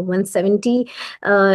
170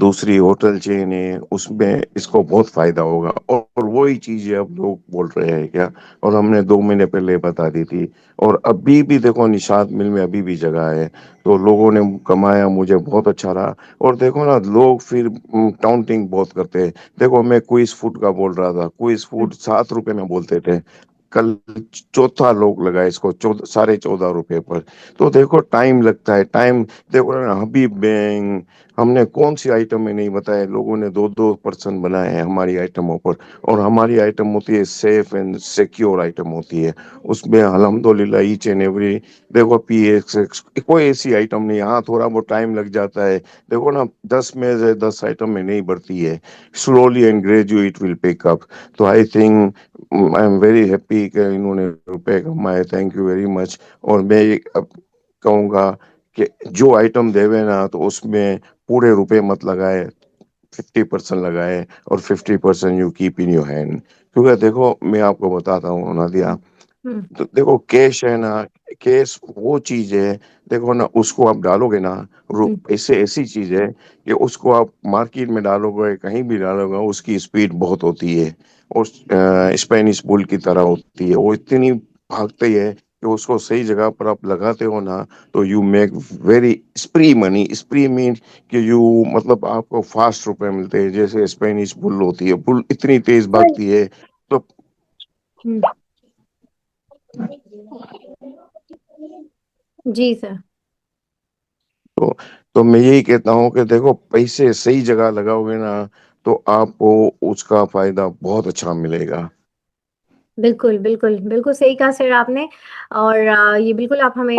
دوسری ہوٹل چین ہے اس میں اس کو بہت فائدہ ہوگا، اور وہی چیزیں اب لوگ بول رہے ہیں کیا، اور ہم نے 2 مہینے پہلے بتا دی تھی، اور ابھی بھی دیکھو نشاط مل میں ابھی بھی جگہ ہے، تو لوگوں نے کمایا، مجھے بہت اچھا رہا۔ اور دیکھو نا لوگ پھر کاؤنٹنگ بہت کرتے ہیں، دیکھو میں کوئز فوڈ کا بول رہا تھا، کوئز فوڈ 7 روپے میں بولتے تھے، کل چوتھا لوگ لگا اس کو 14.5 روپے پر۔ تو دیکھو ٹائم لگتا ہے، ٹائم دیکھو نا حبیب بینک، ہم نے کون سی آئٹم میں نہیں بتایا، لوگوں نے 2-2% بنائے ہیں ہماری آئٹموں پر، اور ہماری آئٹم ہوتی ہے سیف اینڈ سیکیور آئٹم ہوتی ہے، اس میں الحمدللہ ایچ اینڈ ایوری، دیکھو پی ایکس کوئی ایسی آئٹم نہیں، ہاں تھوڑا بہت ٹائم لگ جاتا ہے، دیکھو نا 10 میں نہیں بڑھتی ہے، سلولی اینڈ گریجویٹ ول پک اپ۔ تو I think I am very happy کہ انہوں نے روپے کمائے، تھینک یو ویری مچ۔ اور میں یہ اب کہوں گا کہ جو آئٹم دے نا تو اس میں پورے روپے مت لگائے، 50% لگائے، اور 50% you keep in your hand, کیونکہ دیکھو میں آپ کو بتاتا ہوں نادیہ، ہوں تو دیکھو کیش ہے نا، کیش وہ چیز ہے، دیکھو نا اس کو آپ ڈالو گے نا، ہوں ایسے ایسی چیز ہے کہ اس کو آپ مارکیٹ میں ڈالو گے، کہیں بھی ڈالو گے، اس کی اسپیڈ بہت ہوتی ہے، اور اسپینش بل کی طرح ہوتی ہے، وہ اتنی بھاگتی ہے کہ اس کو صحیح جگہ پر آپ لگاتے ہو نا تو یو میک ویری اسپری منی، اسپری مین کہ یو مطلب آپ کو فاسٹ روپے ملتے ہیں، جیسے اسپینش بل ہوتی ہے، بل اتنی تیز بھاگتی ہے، تو ہوں جی سر تو تو میں یہی کہتا ہوں کہ دیکھو پیسے صحیح جگہ لگاؤ گے نا تو آپ کو اس کا فائدہ بہت اچھا ملے گا۔ بالکل بالکل بالکل صحیح کہا سر آپ نے، اور یہ بالکل آپ ہمیں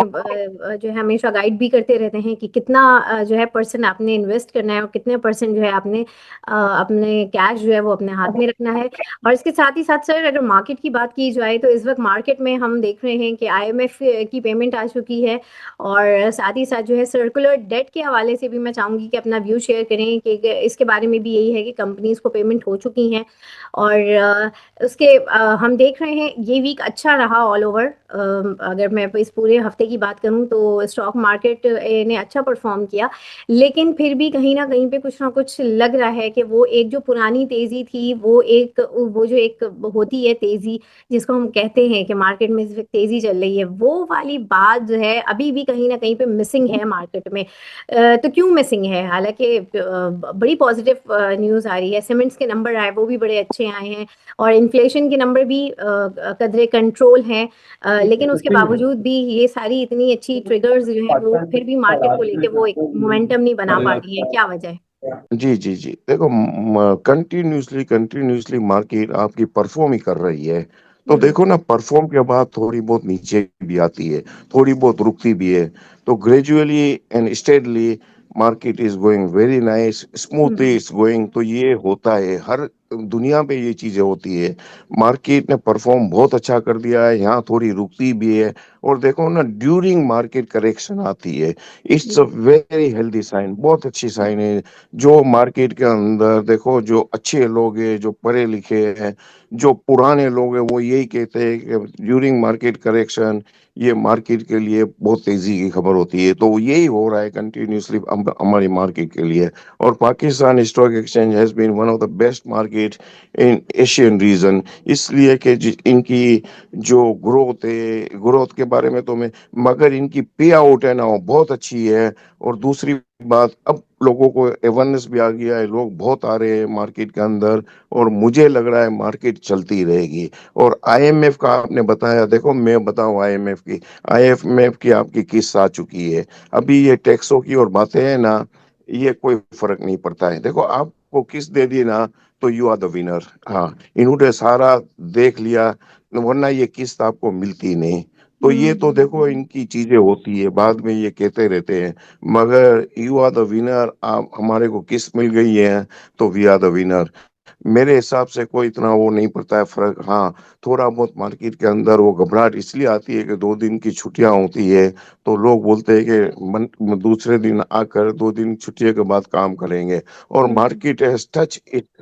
جو ہے ہمیشہ گائیڈ بھی کرتے رہتے ہیں کہ کتنا جو ہے پرسنٹ آپ نے انویسٹ کرنا ہے، اور کتنے پرسنٹ جو ہے آپ نے اپنے کیش جو ہے وہ اپنے ہاتھ میں رکھنا ہے۔ اور اس کے ساتھ ہی ساتھ سر اگر مارکیٹ کی بات کی جائے تو اس وقت مارکیٹ میں ہم دیکھ رہے ہیں کہ IMF کی پیمنٹ آ چکی ہے، اور ساتھ ہی ساتھ جو ہے سرکولر ڈیٹ کے حوالے سے بھی میں چاہوں گی کہ اپنا ویو شیئر کریں کہ اس کے بارے میں بھی یہی ہے کہ کمپنیز کو پیمنٹ ہو چکی ہیں، اور اس کے ہم دیکھ رہے ہیں یہ ویک اچھا رہا آل اوور۔ اگر میں اس پورے ہفتے کی بات کروں تو اسٹاک مارکیٹ نے اچھا پرفارم کیا، لیکن پھر بھی کہیں نہ کہیں پہ کچھ نہ کچھ لگ رہا ہے کہ وہ ایک جو پرانی تیزی تھی، وہ جو ایک ہوتی ہے تیزی جس کو ہم کہتے ہیں کہ مارکیٹ میں اس وقت تیزی چل رہی ہے، وہ والی بات جو ہے ابھی بھی کہیں نہ کہیں پہ مسنگ ہے مارکیٹ میں۔ تو کیوں مسنگ ہے؟ حالانکہ بڑی پازیٹیو نیوز آ رہی ہے، سیمنٹس کے نمبر آئے وہ بھی بڑے اچھے آئے ہیں، اور انفلیشن کے نمبر بھی قدرے کنٹرول ہیں، لیکن اس کے باوجود بھی یہ ساری اتنی اچھی ٹریگرز جو ہیں وہ پھر بھی مارکیٹ کو لے کے وہ ایک مومنٹم نہیں بنا پا رہی ہیں، کیا وجہ ہے؟ جی جی جی، دیکھو کنٹینیوسلی مارکیٹ آپ کی پرفارم ہی کر رہی ہے، تو ہوں دیکھو نا پرفارم کے بعد تھوڑی بہت نیچے بھی آتی ہے، تھوڑی بہت رکتی بھی ہے، تو gradually and اسٹیڈلی market is going very nice smoothly ہوں از گوئنگ، تو یہ ہوتا ہے ہر دنیا پہ یہ چیزیں ہوتی ہے، مارکیٹ نے پرفارم بہت اچھا کر دیا ہے، یہاں تھوڑی رکتی بھی ہے، اور دیکھو نا ڈیورنگ مارکیٹ کریکشن آتی ہے، it's a very healthy sign, بہت اچھی سائن ہے، جو مارکیٹ کے اندر دیکھو جو اچھے لوگ ہیں، جو پڑھے لکھے ہیں، جو پرانے لوگ ہیں، وہ یہی کہتے ہیں کہ ڈیورنگ مارکیٹ کریکشن یہ مارکیٹ کے لیے بہت تیزی کی خبر ہوتی ہے، تو یہی ہو رہا ہے کنٹینیوسلی ہماری مارکیٹ کے لیے، اور Pakistan stock exchange has been one of the best market in Asian region, اس لیے کہ ان کی جو گروتھ کے بارے میں تو میں، مگر ان کی پے آؤٹ ہے نا وہ بہت اچھی ہے، اور دوسری بات اب لوگوں کو اویئرنیس بھی آ گیا ہے، لوگ بہت آ رہے ہیں مارکیٹ کے اندر، اور مجھے لگ رہا ہے مارکیٹ چلتی رہے گی۔ اور IMF کا آپ نے بتایا، دیکھو میں بتاؤں IMF کی آپ کی قسط آ چکی ہے، ابھی یہ ٹیکسوں کی اور باتیں ہیں نا، یہ کوئی فرق نہیں پڑتا ہے، دیکھو آپ کو قسط دے دی نا تو یو آر دا ونر، ہاں انہوں نے سارا دیکھ لیا، ورنہ یہ قسط آپ کو ملتی نہیں، تو یہ تو دیکھو ان کی چیزیں ہوتی ہے، بعد میں یہ کہتے رہتے ہیں، مگر یو آر دا ونر، آپ ہمارے کو قسط مل گئی ہے تو وی آر دا ونر، میرے حساب سے کوئی اتنا وہ نہیں پڑتا ہے فرق، ہاں تھوڑا بہت مارکیٹ کے اندر وہ گھبراہٹ اس لیے آتی ہے کہ 2 دن کی چھٹیاں ہوتی ہے، تو لوگ بولتے ہیں کہ دوسرے دن آ کر 2 دن چھٹی کے بعد کام کریں گے، اور market has touch it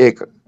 1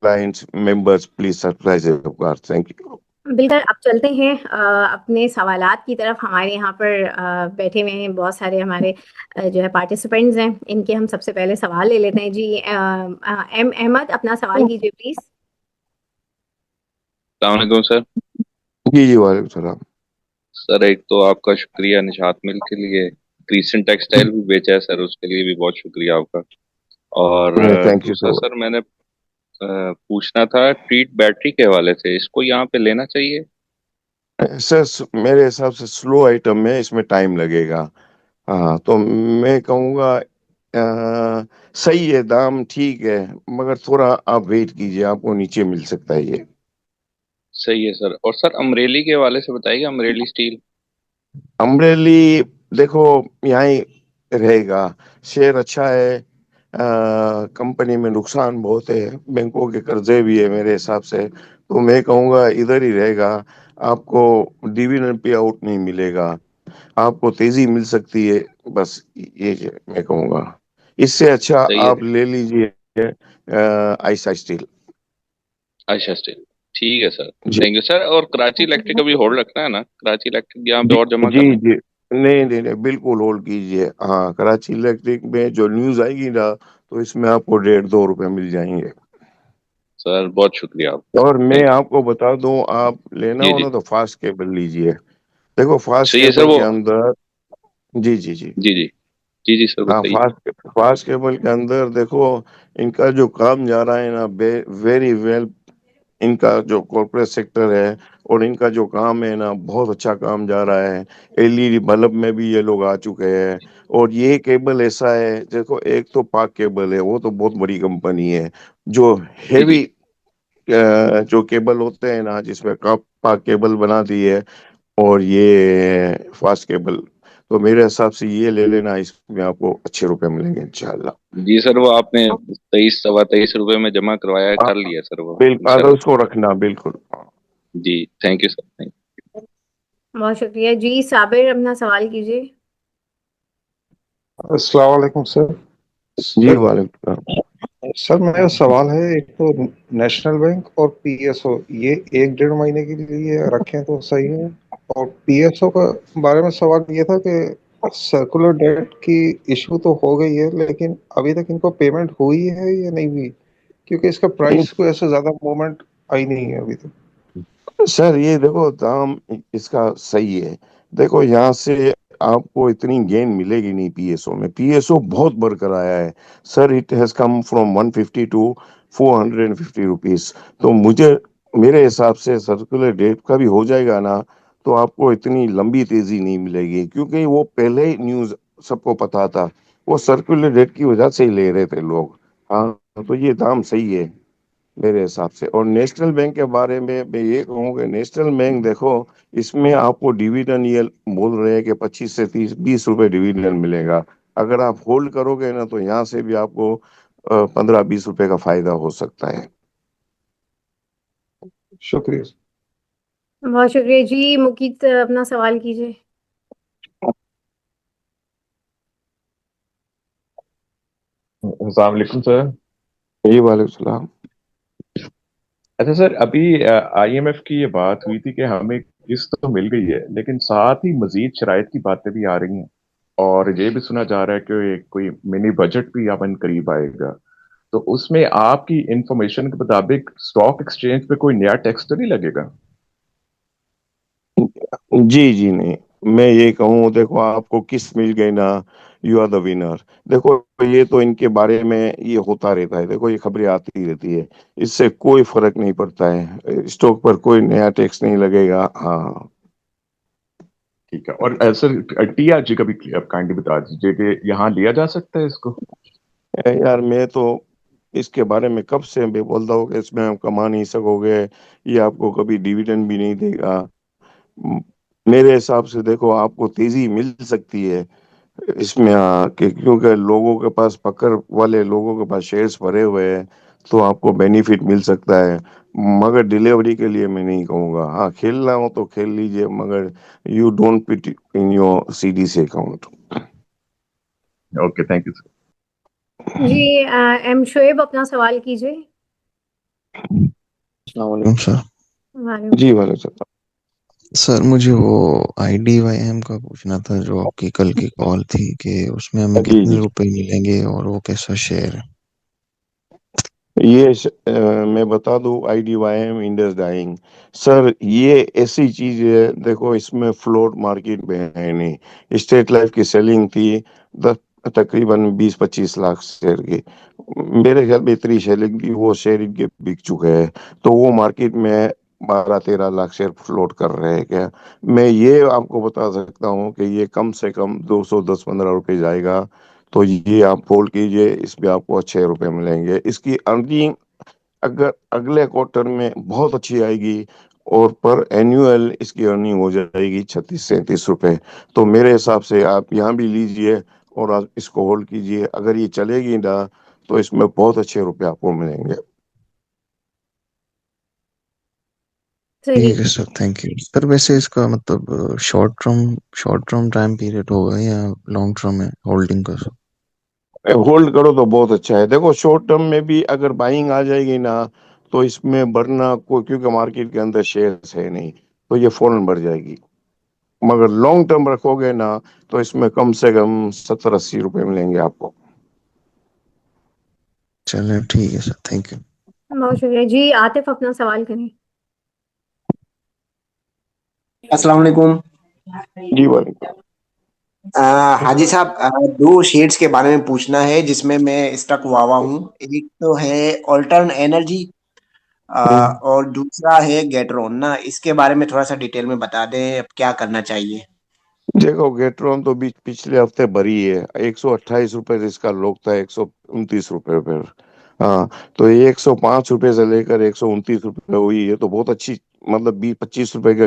clients, members, please surprise your car. Thank you. بالکل. اب چلتے ہیں اپنے سوالات کی طرف. ہمارے یہاں پر بیٹھے ہوئے ہیں بہت سارے ہمارے جو ہے پارٹیسپینٹس ہیں. ان کے ہم سب سے پہلے سوال لے لیتے ہیں. جی ایم احمد, اپنا سوال کیجیے پلیز. السلام علیکم سر. جی وعلیکم السلام. سر ایک تو آپ کا شکریہ نشاط مل کے لیے. کریسن ٹیکسٹائل بھی بیچا ہے سر, اس کے لیے بھی بہت شکریہ آپ کا. اور تھینک یو دوسرا سر میں نے پوچھنا تھا ٹریٹ بیٹری کے حوالے سے, اس کو یہاں پہ لینا چاہیے؟ سر میرے حساب سے سلو آئٹم ہے, اس میں ٹائم لگے گا. ہاں تو میں کہوں گا صحیح ہے, دام ٹھیک ہے, مگر تھوڑا آپ ویٹ کیجئے, آپ کو نیچے مل سکتا ہے یہ. صحیح ہے سر. اور سر امریلی کے حوالے سے بتائیے, امریلی اسٹیل. امبریلی دیکھو یہاں ہی رہے گا, شیئر اچھا ہے, کمپنی میں نقصان بہت ہے, بینکوں کے قرضے بھی ہے میرے حساب سے, تو میں کہوں گا ادھر ہی رہے گا. آپ کو ڈیویڈنڈ پے آؤٹ نہیں ملے گا, آپ کو تیزی مل سکتی ہے, بس یہ میں کہوں گا. اس سے اچھا صحیح آپ ہے. لے لیجئے آئسا اسٹیل. اچھا اسٹیل ٹھیک ہے سر. جی تھینک یو سر. اور کراچی الیکٹرک کا بھی ہولڈ رکھنا ہے نا, کراچی الیکٹرک یہاں پہ جی اور جمع جی کرنا ہے. جی نہیں, بالکل ہولڈ کیجئے. ہاں کراچی الیکٹرک میں جو نیوز آئے گی نا, تو اس میں آپ کو 1.5-2 روپے مل جائیں گے. سر بہت شکریہ آپ کا. اور میں تھینک آپ کو بتا دوں, آپ لینا یو. ہو جی نا تو فاسٹ کیبل لیجئے. دیکھو فاسٹ صحیح ہے سر. کیبل وہ کے اندر جی جی جی جی جی جی جی سر ہاں بتائیے. فاسٹ کیبل کے اندر دیکھو ان کا جو کام جا رہا ہے نا, ویری ویل. ان کا جو کارپوریٹ سیکٹر ہے اور ان کا جو کام ہے نا, بہت اچھا کام جا رہا ہے. LED بلب میں بھی یہ لوگ آ چکے ہیں. اور یہ کیبل ایسا ہے, دیکھو ایک تو پاک کیبل ہے, وہ تو بہت بڑی کمپنی ہے. جو جی جی ہیوی جو کیبل ہوتے ہیں نا, جس میں پاک کیبل بنا دی ہے, اور یہ فاسٹ کیبل, تو میرے حساب سے یہ لے لینا, اس میں آپ کو اچھے روپے ملیں گے انشاءاللہ. جی سر. وہ آپ نے 23-23.25 میں جمع کروایا ہے, کر لیا سر وہ بالکل انشاءاللہ. اس کو رکھنا بالکل. جی تھینک یو سر. تھینک بہت شکریہ. جی صابر, اپنا سوال کیجیے. السلام علیکم سر. جی سر وعلیکم السلام. سر میرا سوال ہے, ایک تو نیشنل بینک اور PSO یہ 1-1.5 مہینے کے لیے رکھیں تو صحیح ہے. اور PSO کا بارے میں سوال یہ تھا کہ سرکولر ڈیٹ کی ایشو تو ہو گئی ہے, لیکن ابھی تک ان کو پیمنٹ ہوئی ہے یا نہیں ہوئی, کیونکہ اس کا پرائس کو ایسے زیادہ موومنٹ آئی نہیں ہے ابھی تک. سر یہ دیکھو دام اس کا صحیح ہے. دیکھو یہاں سے آپ کو اتنی گین ملے گی نہیں PSO میں. PSO بہت بڑھ کر آیا ہے sir. It has come from 150 to 450 rupees. تو میرے حساب سے سرکولر ڈیٹ کا بھی ہو جائے گا نا, تو آپ کو اتنی لمبی تیزی نہیں ملے گی, کیونکہ وہ پہلے ہی نیوز سب کو پتا تھا. وہ سرکولر ڈیٹ کی وجہ سے ہی لے رہے تھے لوگ. ہاں تو یہ دام صحیح ہے میرے حساب سے. اور نیشنل بینک کے بارے میں یہ کہوں کہ نیشنل بینک دیکھو, اس میں آپ کو ڈیویڈنڈ یہ بول رہے ہیں کہ 25 سے 20 روپے ڈیویڈنڈ ملے گا. اگر آپ ہولڈ کرو گے نا, تو یہاں سے بھی آپ کو 15-20 روپے کا فائدہ ہو سکتا ہے. شکریہ. بہت شکریہ. جی مقیت, اپنا سوال کیجیے. السلام علیکم سر. جی وعلیکم السلام. اچھا سر, ابھی IMF کی یہ بات ہوئی تھی کہ ہمیں قسط تو مل گئی ہے, لیکن ساتھ ہی مزید شرائط کی باتیں بھی آ رہی ہیں, اور یہ بھی سنا جا رہا ہے کہ کوئی منی بجٹ بھی امن قریب آئے گا. تو اس میں آپ کی انفارمیشن کے مطابق اسٹاک ایکسچینج پہ کوئی نیا ٹیکس تو نہیں لگے گا؟ جی نہیں, میں یہ کہوں دیکھو آپ کو قسط مل گئی نا, یو آر دا ونر. دیکھو یہ تو ان کے بارے میں یہ ہوتا رہتا ہے, دیکھو یہ خبریں آتی رہتی ہے, اس سے کوئی فرق نہیں پڑتا ہے. اسٹاک پر کوئی نیا ٹیکس نہیں لگے گا. ہاں ٹھیک ہے. اور سر TRG کا بھی کائنڈلی بتا دیجیے کہ یہاں لیا جا سکتا ہے اس کو. یار میں تو اس کے بارے میں کب سے بھی بولتا ہوں کہ اس میں آپ کما نہیں سکو گے, یہ آپ کو کبھی ڈیویڈنڈ بھی نہیں دے گا. میرے حساب سے دیکھو آپ کو تیزی مل سکتی ہے اس میں, کیونکہ لوگوں کے پاس پکڑ والے لوگوں کے پاس شیئرز بھرے ہوئے ہیں, تو آپ کو بینیفٹ مل سکتا ہے. مگر ڈیلیوری کے لیے میں نہیں کہوں گا. ہاں کھیلنا ہو تو کھیل لیجئے, مگر you don't put in your CDC account. Okay thank you sir. جی ایم شعیب, اپنا سوال کیجیے. السلام علیکم سر وعلیکم جی وعلیکم السلام. سر مجھے وہ آئی ڈی وائی ایم کا پوچھنا تھا، جو آپ کی کل کی کال تھی، کہ اس میں ہمیں جی کتنے جی روپے ملیں گے اور وہ کیسا شیئر ہے؟ میں بتا دوں I D Y M Indus dyeing. Sir یہ ایسی چیز ہے، دیکھو اس میں فلوٹ مارکیٹ میں ہے نہیں. اسٹیٹ لائف کی سیلنگ تھی تقریباً 20-25 لاکھ شیئر کی. میرے خیال میں اتنی سیلنگ تھی، وہ شیئر ان کے بک چکے ہیں، تو وہ مارکیٹ میں 12-13 لاکھ شیئر فلوٹ کر رہے ہیں. کیا میں یہ آپ کو بتا سکتا ہوں کہ یہ کم سے کم 210-15 روپے جائے گا. تو یہ آپ ہولڈ کیجئے، اس پہ آپ کو اچھے روپے ملیں گے. اس کی ارننگ اگر اگلے کوارٹر میں بہت اچھی آئے گی، اور پر اینوئل اس کی ارننگ ہو جائے گی 36-37 روپے. تو میرے حساب سے آپ یہاں بھی لیجئے اور آپ اس کو ہولڈ کیجئے. اگر یہ چلے گی نا تو اس میں بہت اچھے روپے آپ کو ملیں گے. صحیح. ٹھیک ہے سر، تھینک یو سر. ویسے اس کا مطلب شارٹ ٹرم ٹائم پیریڈ ہوگا یا لانگ ٹرم ہے ہولڈنگ کا؟ سر ہولڈ کرو تو بہت اچھا ہے. دیکھو شارٹ ٹرم میں بھی اگر بائنگ آ جائے گی نا تو اس میں بڑھنا کوئی، کیونکہ مارکیٹ کے اندر شیئرز ہے نہیں، تو یہ فوراً بڑھ جائے گی. مگر لانگ ٹرم رکھو گے نا تو اس میں کم سے کم 70-80 روپے ملیں گے آپ کو. چلیں ٹھیک ہے سر، تھینک یو. بہت شکریہ جی. عاطف اپنا سوال کریں. السلام علیکم. جی وعلیکم. حاجی صاحب، دو شیڈز کے بارے میں پوچھنا ہے جس میں اسٹک ہوا ہوں. ایک تو ہے آلٹرن انرجی، اور دوسرا ہے گیٹرون نا. اس کے بارے میں تھوڑا سا ڈیٹیل میں بتا دیں، اب کیا کرنا چاہیے. دیکھو گیٹرون تو پچھلے ہفتے بری ہے. 128 روپے اس کا لوگ تھا، 129 روپے پر. ہاں، تو یہ 105 روپے سے لے کر 129 روپے ہوئی ہے، تو بہت اچھی، مطلب 20-25 روپے کا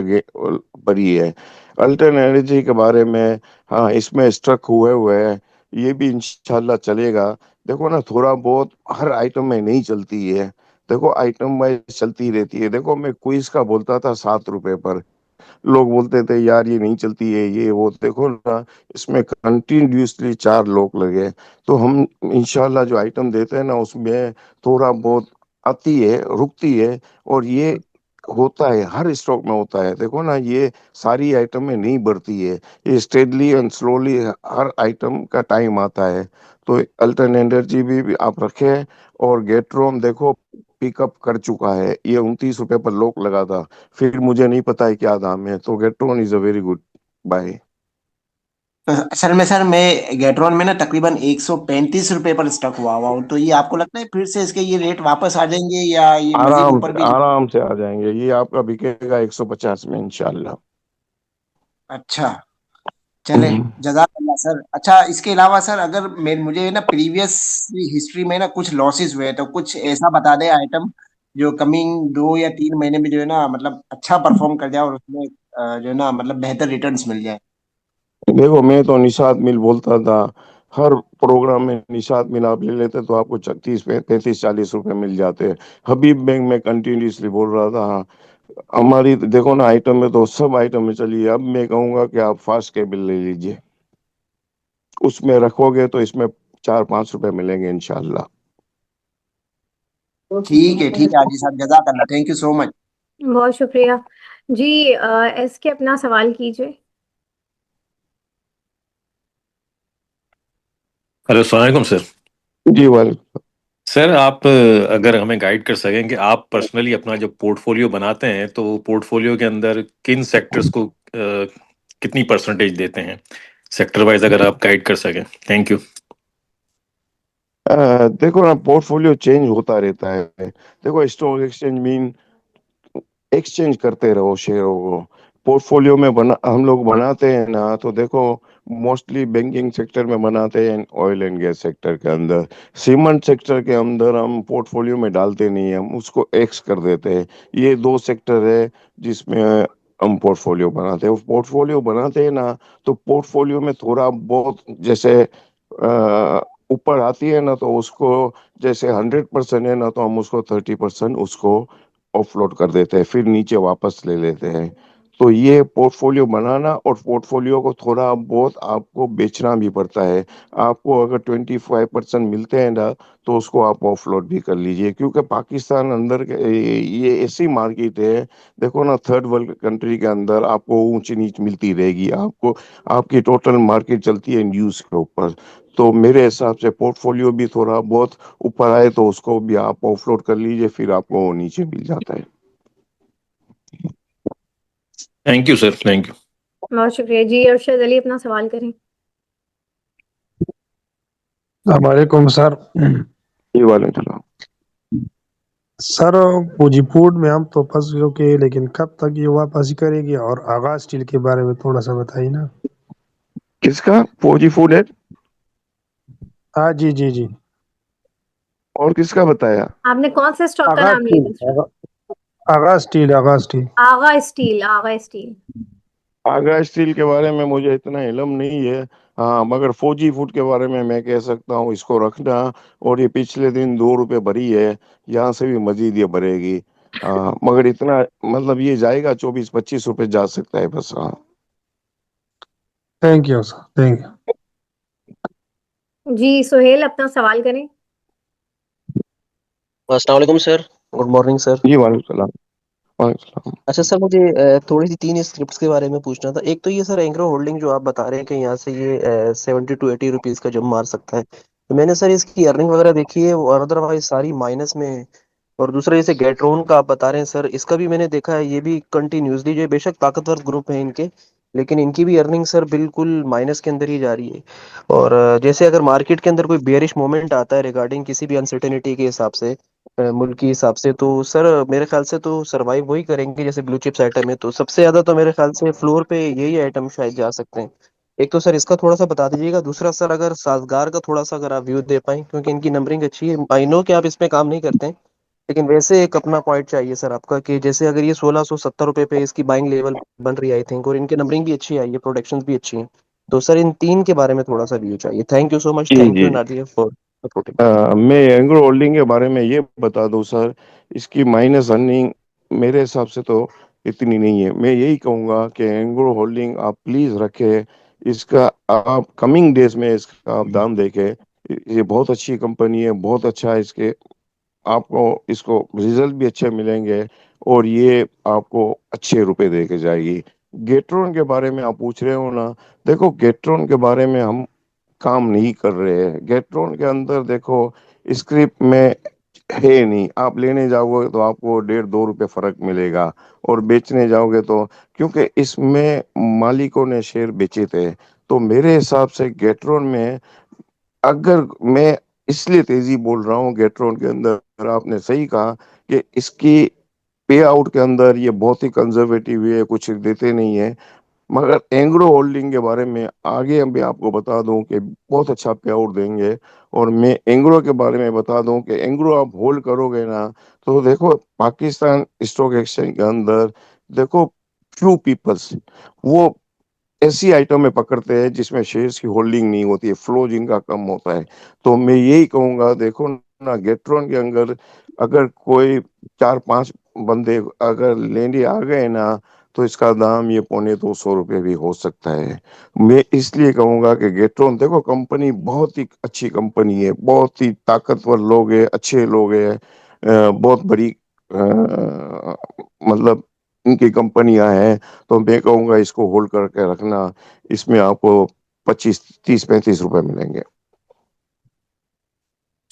بری ہے. الٹرن انرجی کے بارے میں، ہاں اس میں اسٹرک ہوئے ہیں. یہ بھی انشاءاللہ چلے گا. دیکھو نا، تھوڑا بہت ہر آئٹم میں نہیں چلتی ہے. دیکھو آئٹم وائز چلتی رہتی ہے. دیکھو میں کوئز کا بولتا تھا 7 روپے پر، لوگ بولتے تھے یار یہ نہیں چلتی ہے، یہ وہ. دیکھو نا، اس میں کنٹینیوسلی 4 لوگ لگے. تو ہم انشاءاللہ جو آئٹم دیتے ہیں نا اس میں تھوڑا بہت آتی ہے، رکتی ہے. اور یہ ہوتا ہے، ہر اسٹاک میں ہوتا ہے. دیکھو نا، یہ ساری آئٹم میں نہیں بڑھتی ہے. یہ اسٹیڈلی اینڈ سلولی ہر آئٹم کا ٹائم آتا ہے. تو الٹرن انرجی بھی آپ رکھیں. اور گیٹروم دیکھو پک اپ کر چکا ہے. یہ 29 روپے پر لوک لگا تھا، پھر مجھے نہیں پتا ہے کیا دام ہے. تو گیٹرون از اے ویری گڈ بائی. سر میں گیٹرون میں نا تقریباً 135 روپے پر اسٹک ہوا ہوں. تو یہ آپ کو لگتا ہے پھر سے اس کے یہ ریٹ واپس آ جائیں گے یا یہ مزید آرام اوپر سے بھی؟ آرام سے آ جائیں گے. یہ آپ کا بکے گا 150 میں انشاءاللہ. اچھا، چلے جزاک اللہ سر. اچھا، اس کے علاوہ سر اگر مجھے نا پریویس ہسٹری میں نا کچھ لاسز ہوئے تو کچھ ایسا بتا دیں آئٹم جو کمنگ 2 یا 3 مہینے میں جو ہے نا مطلب اچھا پرفارم کر جائے اور اس میں جو ہے نا مطلب بہتر ریٹرنز مل جائے. دیکھو میں تو نشاد مل بولتا تھا، ہر پروگرام میں نشاد مل آپ لے لیتے تو آپ کو 35-40 روپے مل جاتے. حبیب بینک میں کنٹینیوسلی بول رہا تھا. ہاں، ہماری دیکھو نا آئٹم میں تو سب آئٹم میں چلیے. اب میں کہوں گا کہ آپ فاسٹ کیبل لے لیجئے، اس میں رکھو گے تو اس میں 4-5 روپے ملیں گے انشاءاللہ. ٹھیک ہے حاجی صاحب، جزاک اللہ، تھینک یو سو مچ. بہت شکریہ جی. ایس کے اپنا سوال کیجیے. ہلو، السلام علیکم سر. جی وعلیکم. سر آپ اگر ہمیں گائیڈ کر سکیں کہ آپ پرسنلی اپنا جو پورٹ فولیو بناتے ہیں تو پورٹ فولیو کے اندر کن سیکٹرز کو کتنی پرسنٹیج دیتے ہیں، سیکٹر وائز اگر آپ گائیڈ کر سکیں. Thank you. دیکھو نا، پورٹ فولیو چینج ہوتا رہتا ہے. دیکھو اسٹاک ایکسچینج مین ایکسچینج کرتے رہو شیئروں کو. پورٹ فولیو میں ہم لوگ بناتے ہیں نا، تو دیکھو موسٹلی بینکنگ سیکٹر میں بناتے ہیں، آئل اینڈ گیس سیکٹر کے اندر. سیمنٹ سیکٹر کے اندر ہم پورٹ فولیو میں ڈالتے نہیں ہیں، ہم اس کو ایکس کر دیتے ہیں. یہ 2 سیکٹر ہے جس میں ہم پورٹ فولیو بناتے ہیں. پورٹ فولیو بناتے ہیں نا تو پورٹ فولیو میں تھوڑا بہت جیسے اوپر آتی ہے نا تو اس کو جیسے 100% ہے نا تو ہم اس کو 30% اس کو آف لوڈ کر دیتے ہیں، پھر نیچے واپس لے لیتے ہیں. تو یہ پورٹ فولیو بنانا اور پورٹ فولیو کو تھوڑا بہت آپ کو بیچنا بھی پڑتا ہے. آپ کو اگر 25% ملتے ہیں نا تو اس کو آپ آف لوڈ بھی کر لیجئے، کیونکہ پاکستان اندر یہ ایسی مارکیٹ ہے. دیکھو نا، تھرڈ ورلڈ کنٹری کے اندر آپ کو اونچ نیچ ملتی رہے گی. آپ کی ٹوٹل مارکیٹ چلتی ہے نیوز کے اوپر. تو میرے حساب سے پورٹ فولیو بھی تھوڑا بہت اوپر آئے تو اس کو بھی آپ آف لوڈ کر لیجئے، پھر آپ کو نیچے مل جاتا ہے. Thank you sir, thank you. بہت شکریہ جی. ارشد علی اپنا سوال کریں. السلام علیکم سر. جی وعلیکم السلام. سر پوجی پوٹ میں ہم تو پھنس گئے، لیکن کب تک یہ واپس کرے گی؟ اور آغاز اسٹیل کے بارے میں تھوڑا سا بتائیے نا. کس کا؟ فوجی فوڈ ہے؟ ہاں جی جی جی. اور کس کا بتایا؟ آپ نے کون سے اسٹاک کا آغاز نام لیا اسٹیل، دوسرا؟ آغاز اسٹیل، آغاز اسٹیل. آغا اسٹیل. آغا اسٹیل. آگا اسٹیل کے بارے میں مجھے اتنا علم نہیں ہے. ہاں، مگر فوجی فوڈ کے بارے میں کہہ سکتا ہوں اس کو رکھنا. اور یہ پچھلے دن 2 روپے بھری ہے، یہاں سے بھی مزید یہ بڑھے گی. مگر اتنا مطلب یہ جائے گا 24-25 روپے جا سکتا ہے بس. ہاں thank you sir, thank you. جی سہیل اپنا سوال کریں. السلام علیکم سر، گڈ مارننگ سر. جی وعلیکم السلام. وعلیکم السلام. اچھا سر، مجھے تھوڑی سی 3 اسکرپٹس کے بارے میں پوچھنا تھا. ایک تو یہ سر اینگرو ہولڈنگ جو آپ بتا رہے ہیں کہ یہاں سے یہ 70 to 80 روپیز کا جب مار سکتا ہے، تو میں نے سر اس کی ارننگ وغیرہ دیکھی ہے اور ادر وائز ساری مائنس میں ہے. اور دوسرا جیسے گیٹرون کا آپ بتا رہے ہیں سر، اس کا بھی میں نے دیکھا ہے، یہ بھی کنٹینیوسلی جو بے شک طاقتور گروپ ہیں ان کے، لیکن ان کی بھی ارننگ سر بالکل مائنس کے اندر ہی جا رہی ہے. اور جیسے اگر مارکیٹ کے اندر کوئی بیئرش مومنٹ آتا ہے ریگارڈنگ کسی بھی انسرٹینٹی کے حساب سے، ملک کے حساب سے، تو سر میرے خیال سے تو سروائیو وہی کریں گے جیسے بلو چپس آئٹم ہے. تو سب سے زیادہ تو میرے خیال سے فلور پہ یہی آئٹم شاید جا سکتے ہیں. ایک تو سر اس کا تھوڑا سا بتا دیجیے گا. دوسرا سر اگر سازگار کا تھوڑا سا اگر آپ ویو دے پائیں، کیونکہ ان کی نمبرنگ اچھی ہے. آئی نو کہ آپ اس پہ کام نہیں کرتے ہیں، لیکن ویسے ایک اپنا پوائنٹ چاہیے سر آپ کا، کہ جیسے اگر یہ 1670 روپے پہ اس کی بائنگ لیول بن رہی ہے آئی تھنک، اور ان کی نمبرنگ بھی اچھی آئی ہے، پروڈکشن بھی اچھی ہیں. تو سر ان تین کے بارے میں تھوڑا سا ویو چاہیے. Thank you so much. جی تھینک جی. You Nadia for supporting. میں اینگرو ہولڈنگ کے بارے میں یہ بتا دوں سر، اس کی مائنس ارننگ میرے حساب سے تو اتنی نہیں ہے. میں یہی کہوں گا کہ اینگرو ہولڈنگ آپ پلیز رکھے. اس کا آپ کمنگ ڈیز میں اس کا آپ دام دیکھیں. یہ بہت اچھی کمپنی ہے، بہت اچھا ہے. آپ کو اس کو ریزلٹ بھی اچھے ملیں گے، اور یہ آپ کو اچھے روپے دے کے جائے گی. گیٹرون کے بارے میں آپ پوچھ رہے ہو نا، دیکھو گیٹرون کے بارے میں ہم کام نہیں کر رہے ہیں. گیٹرون کے اندر دیکھو اسکرپٹ میں ہے نہیں. آپ لینے جاؤ گے تو آپ کو 1.5-2 روپے فرق ملے گا، اور بیچنے جاؤ گے تو، کیونکہ اس میں مالکوں نے شیئر بیچے تھے. تو میرے حساب سے گیٹرون میں، اگر میں اس لیے تیزی بول رہا ہوں گیٹرون کے اندر، آپ نے صحیح کہا کہ اس کی پے آؤٹ کے اندر یہ بہت ہی کنزرویٹو ہے، کچھ دیتے نہیں ہے. مگر اینگرو ہولڈنگ کے بارے میں آگے میں آپ کو بتا دوں کہ بہت اچھا پے آؤٹ دیں گے. اور میں اینگرو کے بارے میں بتا دوں کہ اینگرو آپ ہولڈ کرو گے نا، تو دیکھو پاکستان اسٹاک ایکسچینج کے اندر دیکھو فیو پیپلس وہ ایسی آئٹم میں پکڑتے ہیں جس میں شیئرز کی ہولڈنگ نہیں ہوتی ہے، فلو جن کا کم ہوتا ہے. تو میں یہی کہوں گا، دیکھو نا گیٹرون کے اندر اگر کوئی 4-5 بندے اگر لینے آ گئے نا، تو اس کا دام یہ 250 روپے بھی ہو سکتا ہے. میں اس لیے کہوں گا کہ گیٹرون دیکھو کمپنی بہت ہی اچھی کمپنی ہے، بہت ہی طاقتور لوگ ہیں، اچھے لوگ ہیں. بہت بڑی مطلب ان کی کمپنیاں ہیں. تو میں کہوں گا اس کو ہولڈ کر کے رکھنا. اس میں آپ کو 25-30-35 روپے ملیں گے.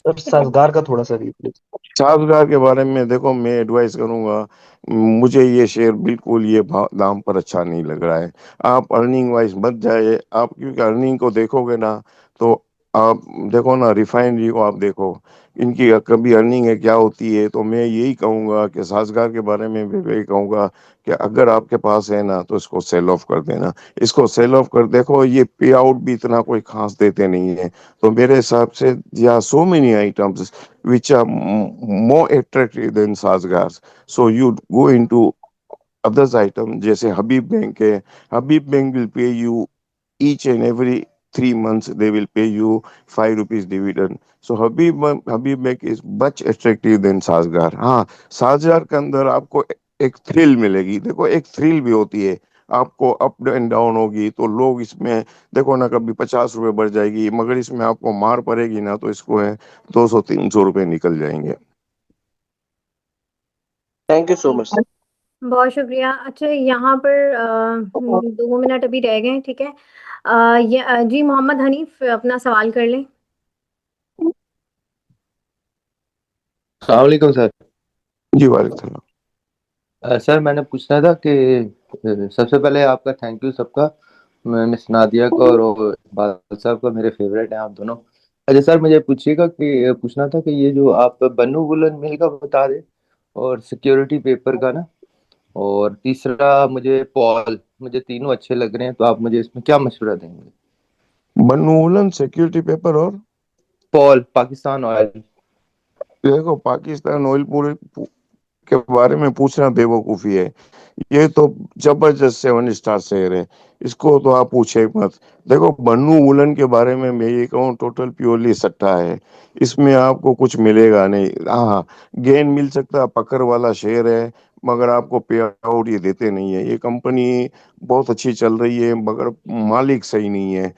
سر سازگار کا تھوڑا سا ویو پلیز. سازگار کے بارے میں دیکھو میں ایڈوائز کروں گا، مجھے یہ شیئر بالکل یہ دام پر اچھا نہیں لگ رہا ہے. آپ ارننگ وائز مت جائے آپ، کیونکہ ارننگ کو دیکھو گے نا تو آپ دیکھو نا ریفائنری کو آپ دیکھو ان کی کبھی ارننگ ہے کیا ہوتی ہے. تو میں یہی کہوں گا کہ سازگار کے بارے میں بھی یہی کہوں گا کہ اگر آپ کے پاس ہے نا تو اس کو سیل آف کر دینا. اس کو سیل آف کر دیکھو، یہ پے آؤٹ بھی اتنا کوئی خاص دیتے نہیں ہے. تو میرے حساب سے so many items which are more attractive than Sazgas. So you go into others item جیسے حبیب بینک ہے. حبیب bank will pay you each and every 3 months they will pay you 5 rupees dividend. So Habib Bank is much attractive than Sazgar. ہاں سازگار کے اندر آپ کو ایک thrill ملے گی. دیکھو ایک تھرل بھی ہوتی ہے, آپ کو اپ اینڈ ڈاؤن ہوگی تو لوگ اس میں دیکھو نا کبھی 50 روپے بڑھ جائے گی, مگر اس میں آپ کو مار پڑے گی نا تو اس کو ہے 200-300 روپے نکل جائیں گے. تھینک یو سو مچ سر. بہت شکریہ. اچھا یہاں پر 2 منٹ ابھی رہ گئے, ٹھیک ہے. جی محمد حنیف اپنا سوال کر لیں. السلام علیکم سر. جی وعلیکم السلام. سر میں نے پوچھنا تھا کہ سب سے پہلے آپ کا تھینک یو سب کا, مس نادیہ کا اور بادل صاحب کا, میرے فیوریٹ ہیں آپ دونوں. اچھا سر مجھے پوچھنا تھا کہ یہ جو آپ بنو وولن مل کا بتا دیں, اور سیکیورٹی پیپر کا نا, اور تیسرا مجھے تینوں اچھے لگ رہے ہیں, تو آپ مجھے اس میں کیا مشورہ دیں گے؟ بنولن, سیکورٹی پیپر اور پاکستان آئل. دیکھو پاکستان آئل پورے کے بارے میں پوچھنا بے وقوفی ہے. یہ تو زبردست 7 اسٹار شہر ہے, اس کو تو آپ پوچھے مت. دیکھو بنو وولن کے بارے میں یہ کہوں ٹوٹل پیورلی سٹا ہے, اس میں آپ کو کچھ ملے گا نہیں. ہاں گین مل سکتا, پکڑ والا شیئر ہے, مگر آپ کو پے آؤٹ یہ دیتے نہیں ہے. یہ کمپنی بہت اچھی چل رہی ہے مگر مالک صحیح نہیں ہے.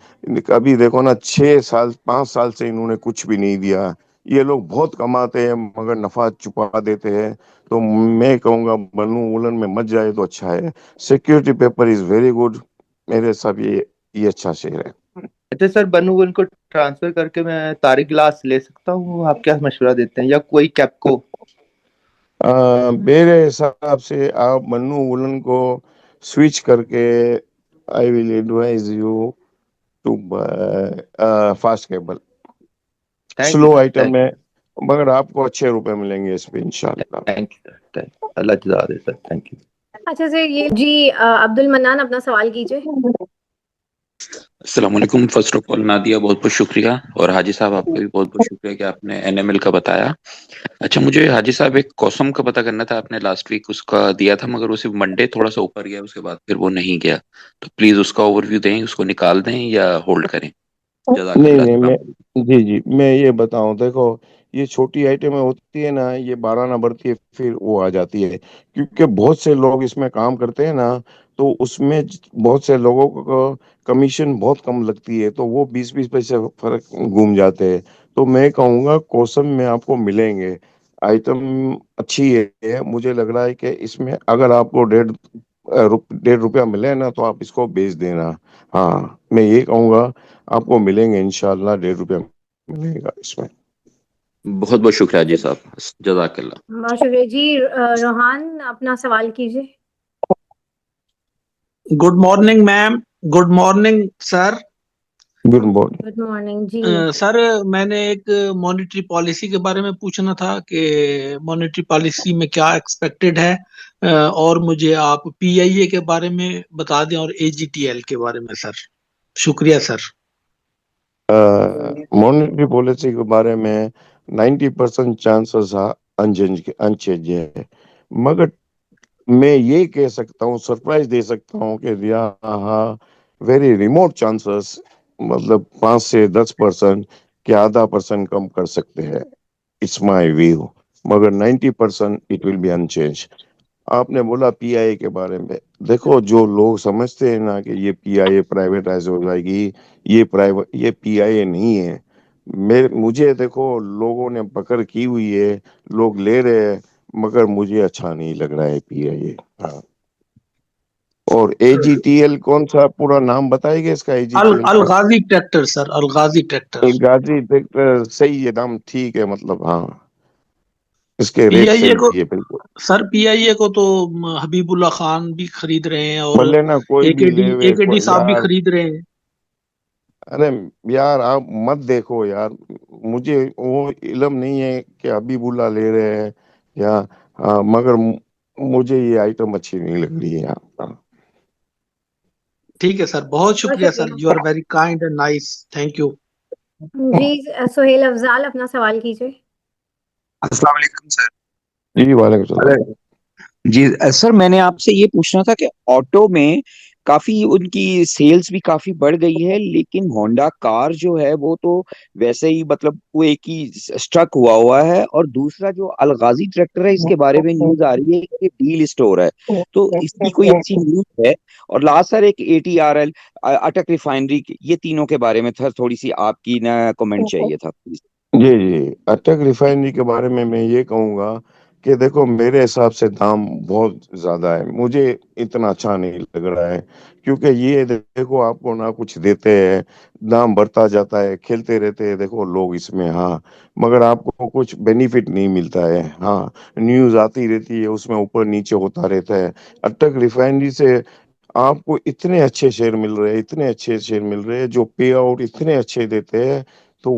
ابھی دیکھو نا 5 سال سے انہوں نے کچھ بھی نہیں دیا. یہ لوگ بہت کماتے ہیں مگر نفع چھپا دیتے ہیں. تو میں کہوں گا بنو وولن میں مت جائے تو اچھا ہے. Security paper is very good, میرے حساب یہ اچھا شیئر ہے. اچھا سر بنو وولن کو ٹرانسفر کر کے میں طارق گلاس لے سکتا ہوں, آپ کیا مشورہ دیتے ہیں, یا کوئی کیپکو؟ میرے حساب سے آپ بنو وولن کو سوئچ کر کے I will advise you to fast cable. Thank you سلو سر. آئٹم ہے مگر آپ کو اچھے روپے ملیں گے اس پہ انشاءاللہ. تھینک یو سر, اللہ جزا دے سر, تھینک یو. اچھا سر یہ جی عبد المنان اپنا سوال کیجیے. السلام علیکم. فرسٹ آف آل نادیہ بہت بہت شکریہ, اور حاجی صاحب آپ کا بھی بہت بہت شکریہ کہ آپ نے NML کا بتایا. اچھا مجھے حاجی صاحب ایک کوسم کا پتہ کرنا تھا, آپ نے لاسٹ ویک اس کا دیا تھا مگر وہ صرف منڈے تھوڑا سا اوپر گیا, اس کے بعد پھر وہ نہیں گیا, تو پلیز اس کا اوور ویو دیں, اس کو نکال دیں یا ہولڈ کریں. جزاک اللہ. نہیں السلام علیکم. جی میں یہ بتاؤں, دیکھو یہ چھوٹی آئٹمیں ہوتی ہے نا, یہ 12 نہ بڑھتی ہے پھر وہ آ جاتی ہے, کیونکہ بہت سے لوگ اس میں کام کرتے ہیں نا, تو اس میں بہت سے لوگوں کو کمیشن بہت کم لگتی ہے, تو وہ 20 پیسے فرق گھوم جاتے ہیں. تو میں کہوں گا کوسم میں آپ کو ملیں گے, آئٹم اچھی ہے. مجھے لگ رہا ہے کہ اس میں اگر آپ کو 1.5 روپیہ ملے نا تو آپ اس کو بیچ دینا. ہاں میں یہ کہوں گا آپ کو ملیں گے انشاءاللہ, 1.5 روپیہ ملے گا اس میں. بہت بہت شکریہ حاجی صاحب, جزاک اللہ. بہت شکریہ. جی روحان اپنا سوال کیجیے. Good morning ma'am. Good morning sir. Good morning. Good morning جی. سر میں نے ایک مانیٹری پالیسی کے بارے میں پوچھنا تھا کہ مانیٹری پالیسی میں کیا ایکسپیکٹڈ ہے, اور مجھے آپ PIA کے بارے میں بتا دیں اور AGTL کے بارے میں سر. شکریہ سر. مانیٹری پالیسی کے بارے میں 90% چانسز انچینج ہے, مگر میں یہ کہہ سکتا ہوں, سرپرائز دے سکتا ہوں کہ ویری ریموٹ چانسز, مطلب 5 سے 10% کہ ½ % کم کر سکتے ہیں. اٹس مائی ویو, مگر 90% اٹ ول بی انچینج. آپ نے بولا PIA کے بارے میں, دیکھو جو لوگ سمجھتے ہیں نا کہ یہ PIA پرائیویٹائز ہو جائے گی, یہ PIA نہیں ہے. مجھے دیکھو لوگوں نے پکڑ کی ہوئی ہے, لوگ لے رہے ہیں, مگر مجھے اچھا نہیں لگ رہا ہے PIA. ہاں, اور AGTL کون سا پورا نام بتائے گا اس کا؟ AGTL کا الغازی ٹریکٹر سر, الغازی ٹریکٹر. غازی صحیح ہے نام, ٹھیک ہے, مطلب ہاں اس کے ریٹ PIA کو صحیح ہے بالکل. سر PIA کو تو حبیب اللہ خان بھی خرید رہے ہیں, اور بھلے نا کوئی بھی لے AKD صاحب بھی یار, خرید رہے ہیں. ارے یار آپ مت دیکھو یار, مجھے وہ علم نہیں ہے کہ حبیب اللہ لے رہے ہیں یا مگر مجھے یہ آئٹم اچھی نہیں لگ رہی ہے یار. ٹھیک ہے سر, بہت شکریہ sir. You are very kind and nice. Thank you. جی سہیل افضال اپنا سوال کیجیے. السلام علیکم سر. جی وعلیکم السلام. جی سر میں نے آپ سے یہ پوچھنا تھا کہ آٹو میں کافی ان کی سیلز بھی کافی بڑھ گئی ہے، لیکن ہونڈا کار جو ہے وہ تو ویسے ہی مطلب وہ ایک ہی اسٹرک ہوا ہے. اور دوسرا جو الغازی ٹریکٹر ہے اس کے بارے میں نیوز آ رہی ہے کہ ڈیل اسٹور ہے، تو اس کی کوئی ایسی نیوز ہے؟ اور لاسٹ سر ایک ATRL اٹک ریفائنری، یہ تینوں کے بارے میں تھوڑی سی آپ کی نا کمنٹ چاہیے تھا پلیز. جی اٹک ریفائنری کے بارے میں یہ کہوں گا کہ دیکھو میرے حساب سے دام بہت زیادہ ہے، مجھے اتنا اچھا نہیں لگ رہا ہے، کیونکہ یہ دیکھو آپ کو نہ کچھ دیتے ہیں، دام بڑھتا جاتا ہے، کھیلتے رہتے ہیں دیکھو لوگ اس میں، ہاں مگر آپ کو کچھ بینیفٹ نہیں ملتا ہے. ہاں نیوز آتی رہتی ہے، اس میں اوپر نیچے ہوتا رہتا ہے. اٹک ریفائنری سے آپ کو اتنے اچھے شیئر مل رہے ہیں، اتنے اچھے شیئر مل رہے ہیں، جو پے آؤٹ اتنے اچھے دیتے ہیں. تو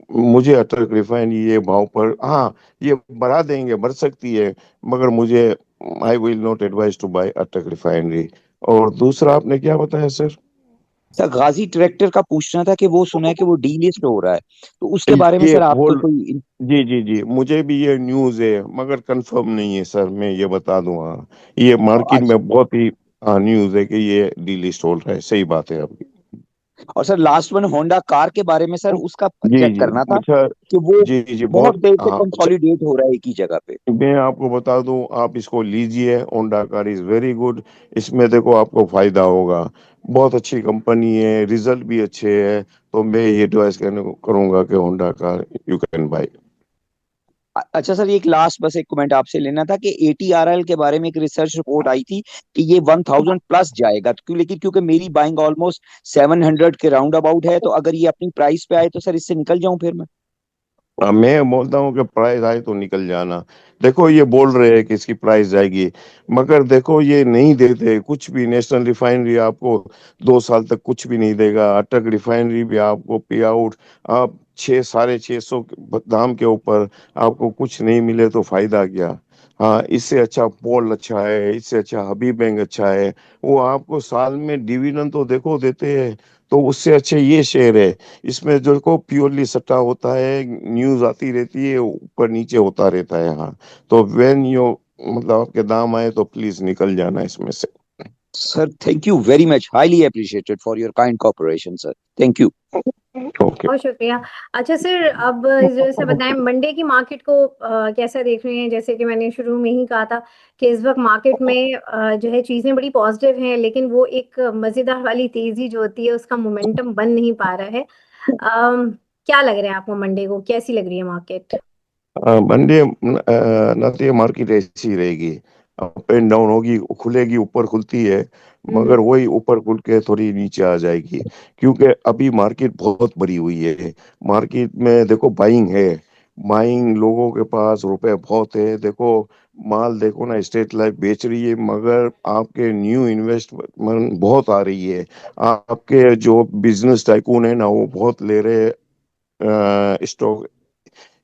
مجھے اٹک ریفائنری یہ بھاؤ پر، ہاں یہ بڑھا دیں گے، بڑھ سکتی ہے، مگر مجھے I will not advise to buy Attock refinery. اور دوسرا آپ نے کیا بتایا سر؟ سر غازی ٹریکٹر کا پوچھنا تھا کہ وہ سنا ہے کہ وہ ڈی لسٹ ہو رہا ہے، تو اس کے بارے میں یہ سر آپ وہ کو کوئی؟ جی مجھے بھی یہ نیوز ہے مگر کنفرم نہیں ہے سر، میں یہ بتا دوں. ہاں یہ مارکیٹ میں بہت ہی نیوز ہے کہ یہ ڈی لسٹ ہو رہا ہے، صحیح بات ہے آپ کی. اور سر لاسٹ ون ہونڈا کار کے بارے میں سر اس کا چیک جی کرنا تھا اچھا. کہ وہ جی بہت دیر سے ہاں اچھا، کنسولیڈیٹ ہو رہا ہے ایک ہی جگہ پہ. میں آپ کو بتا دوں، آپ اس کو لیجئے، Honda car is very good. اس میں دیکھو آپ کو فائدہ ہوگا، بہت اچھی کمپنی ہے، ریزلٹ بھی اچھے ہے. تو میں یہ ایڈوائز کروں گا کہ Honda car you can buy. اچھا سر ایک لاسٹ بس ایک کمنٹ آپ سے لینا تھا کہ ATRL کے بارے میں ایک ریسرچ رپورٹ آئی تھی کہ یہ 1000 پلس جائے گا، لیکن کیونکہ میری بائنگ آلموسٹ 700 کے راؤنڈ اباؤٹ ہے، تو اگر یہ اپنی پرائس پہ آئے تو سر اس سے نکل جاؤں پھر میں؟ میں بولتا ہوں کہ پرائز آئے تو نکل جانا. دیکھو یہ بول رہے ہیں کہ اس کی پرائز جائے گی، مگر دیکھو یہ نہیں دیتے کچھ بھی. نیشنل ریفائنری آپ کو 2 سال تک کچھ بھی نہیں دے گا، اٹک ریفائنری بھی آپ کو پے آؤٹ آپ 600-650 دام کے اوپر آپ کو کچھ نہیں ملے تو فائدہ کیا. ہاں اس سے اچھا پول اچھا ہے، اس سے اچھا حبیب بینک اچھا ہے، وہ آپ کو سال میں ڈیویڈنڈ تو دیکھو دیتے ہیں. تو اس سے اچھے یہ شیئر ہے، اس میں جو کو پیورلی سٹا ہوتا ہے، نیوز آتی رہتی ہے، اوپر نیچے ہوتا رہتا ہے. ہاں تو وین یو مطلب آپ کے دام آئے تو پلیز نکل جانا اس میں سے. سر thank you very much, highly appreciated for your kind cooperation sir, thank you. Okay. بہت شکریہ. اچھا سر اب جیسے بتائیں منڈے کی مارکیٹ کو کیسا دیکھ رہے ہیں؟ جیسے کہ میں نے شروع میں ہی کہا تھا کہ اس وقت مارکیٹ میں جو ہے چیزیں بڑی پازیٹیو ہیں، لیکن وہ ایک مزیدار والی تیزی جو ہوتی ہے اس کا مومنٹم بن نہیں پا رہا ہے. کیا لگ رہا ہے آپ کو منڈے کو کیسی لگ رہی ہے مارکیٹ؟ منڈے نہ مارکیٹ ایسی رہے گی، اپ اینڈ ڈاؤن ہوگی، کھلے گی، اوپر کھلتی ہے، مگر وہی اوپر کھل کے تھوڑی نیچے آ جائے گی، کیونکہ ابھی مارکیٹ بہت بڑی ہوئی ہے. مارکیٹ میں دیکھو بائنگ ہے، بائنگ لوگوں کے پاس روپے بہت ہے. دیکھو مال دیکھو نا، اسٹیٹ لائف بیچ رہی ہے، مگر آپ کے نیو انویسٹمنٹ بہت آ رہی ہے. آپ کے جو بزنس ٹائکون ہے نا وہ بہت لے رہے اسٹاک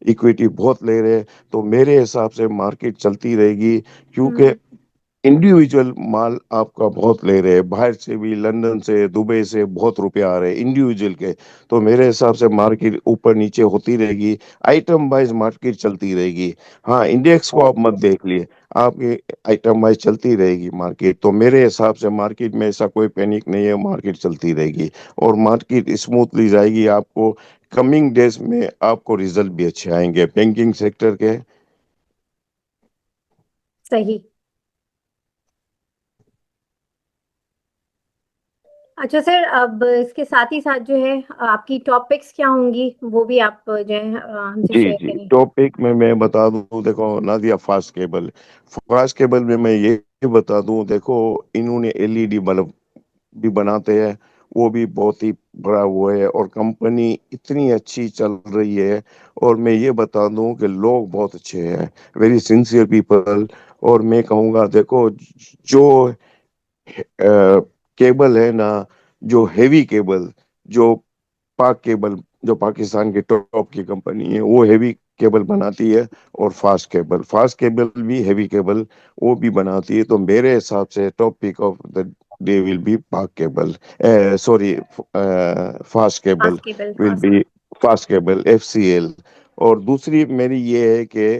ایکویٹی بہت لے رہے. تو میرے حساب سے مارکیٹ چلتی رہے گی، کیونکہ انڈیویجول مال آپ کا بہت لے رہے، باہر سے بھی، لندن سے، دبئی سے بہت روپے آ رہے انڈیویجول کے. تو میرے حساب سے مارکیٹ اوپر نیچے ہوتی رہے گی، آئٹم وائز مارکیٹ چلتی رہے گی. ہاں انڈیکس کو آپ مت دیکھ لیے، آپ کی آئٹم وائز چلتی رہے گی مارکیٹ. تو میرے حساب سے مارکیٹ میں ایسا کوئی پینک نہیں ہے، مارکیٹ چلتی رہے گی اور مارکیٹ اسموتھلی جائے گی. آپ کو کمنگ ڈیز میں آپ کو ریزلٹ بھی اچھے آئیں گے بینکنگ سیکٹر کے. صحیح. اچھا سر اب اس کے ساتھ ہی ساتھ جو ہے آپ کی ٹاپکس کیا ہوں گی وہ بھی آپ جو ہے ہم سے شیئر جی کریں. ٹاپک میں بتا دوں، دیکھو نادیہ فاسٹ کیبل میں یہ بتا دوں، دیکھو انہوں نے LED بلب بھی بناتے ہیں، وہ بھی بہت ہی بڑا وہ ہے، اور کمپنی اتنی اچھی چل رہی ہے. اور میں یہ بتا دوں کہ لوگ بہت اچھے ہیں، ویری سنسیئر پیپل. اور میں کہوں گا دیکھو جو کیبل ہے نا، جو ہیوی کیبل، جو پاک کیبل، جو پاکستان کی ٹاپ کی کمپنی ہے، وہ ہیوی کیبل بناتی ہے. اور فاسٹ کیبل بھی ہیوی کیبل وہ بھی بناتی ہے. تو میرے حساب سے topic of the day will be Pak cable, sorry fast cable باسکیبل ول خاص. Be, fast cable FCL. اور دوسری میری یہ ہے کہ